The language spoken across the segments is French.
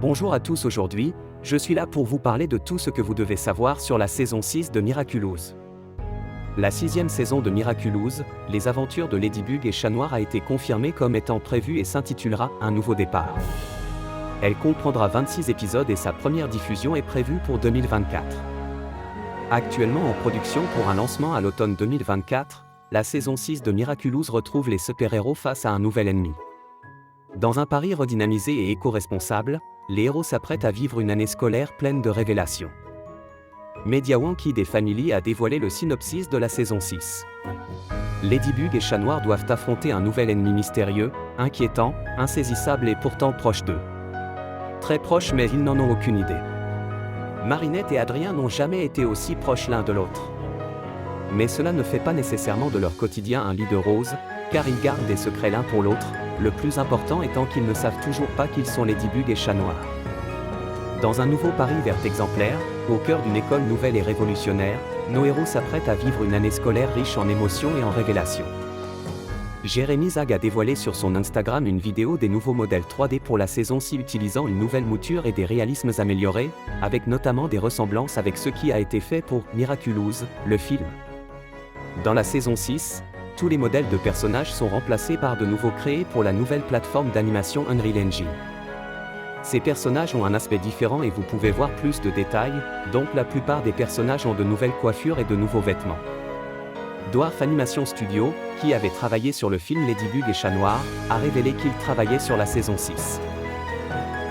Bonjour à tous, aujourd'hui, je suis là pour vous parler de tout ce que vous devez savoir sur la saison 6 de Miraculous. La 6e saison de Miraculous, les aventures de Ladybug et Chat Noir a été confirmée comme étant prévue et s'intitulera « Un nouveau départ ». Elle comprendra 26 épisodes et sa première diffusion est prévue pour 2024. Actuellement en production pour un lancement à l'automne 2024, la saison 6 de Miraculous retrouve les super-héros face à un nouvel ennemi. Dans un pari redynamisé et éco-responsable, les héros s'apprêtent à vivre une année scolaire pleine de révélations. Mediawan Kid Family a dévoilé le synopsis de la saison 6. Ladybug et Chat Noir doivent affronter un nouvel ennemi mystérieux, inquiétant, insaisissable et pourtant proche d'eux. Très proches mais ils n'en ont aucune idée. Marinette et Adrien n'ont jamais été aussi proches l'un de l'autre. Mais cela ne fait pas nécessairement de leur quotidien un lit de roses, car ils gardent des secrets l'un pour l'autre, le plus important étant qu'ils ne savent toujours pas qu'ils sont Ladybug et Chat Noir. Dans un nouveau pari vert exemplaire, au cœur d'une école nouvelle et révolutionnaire, nos héros s'apprêtent à vivre une année scolaire riche en émotions et en révélations. Jérémy Zag a dévoilé sur son Instagram une vidéo des nouveaux modèles 3D pour la saison 6 utilisant une nouvelle mouture et des réalismes améliorés, avec notamment des ressemblances avec ce qui a été fait pour Miraculous, le film. Dans la saison 6, tous les modèles de personnages sont remplacés par de nouveaux créés pour la nouvelle plateforme d'animation Unreal Engine. Ces personnages ont un aspect différent et vous pouvez voir plus de détails, donc la plupart des personnages ont de nouvelles coiffures et de nouveaux vêtements. Dwarf Animation Studio, qui avait travaillé sur le film Ladybug et Chat Noir, a révélé qu'il travaillait sur la saison 6.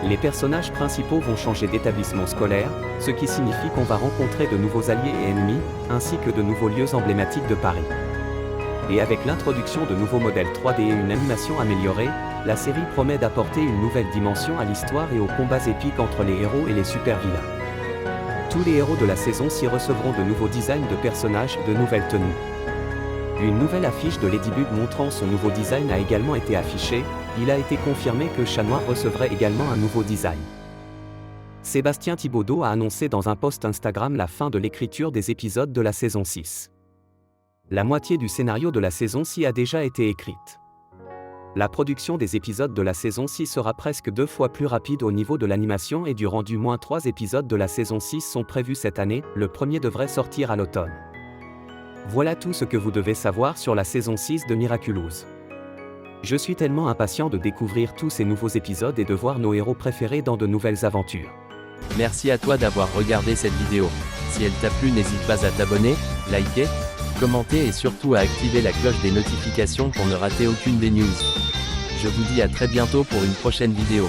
Les personnages principaux vont changer d'établissement scolaire, ce qui signifie qu'on va rencontrer de nouveaux alliés et ennemis, ainsi que de nouveaux lieux emblématiques de Paris. Et avec l'introduction de nouveaux modèles 3D et une animation améliorée, la série promet d'apporter une nouvelle dimension à l'histoire et aux combats épiques entre les héros et les super-vilains. Tous les héros de la saison 6 recevront de nouveaux designs de personnages et de nouvelles tenues. Une nouvelle affiche de Ladybug montrant son nouveau design a également été affichée, il a été confirmé que Chat Noir recevrait également un nouveau design. Sébastien Thibaudeau a annoncé dans un post Instagram la fin de l'écriture des épisodes de la saison 6. La moitié du scénario de la saison 6 a déjà été écrite. La production des épisodes de la saison 6 sera presque 2 fois plus rapide au niveau de l'animation et du rendu. 3 épisodes de la saison 6 sont prévus cette année, le premier devrait sortir à l'automne. Voilà tout ce que vous devez savoir sur la saison 6 de Miraculous. Je suis tellement impatient de découvrir tous ces nouveaux épisodes et de voir nos héros préférés dans de nouvelles aventures. Merci à toi d'avoir regardé cette vidéo. Si elle t'a plu, n'hésite pas à t'abonner, liker, commenter et surtout à activer la cloche des notifications pour ne rater aucune des news. Je vous dis à très bientôt pour une prochaine vidéo.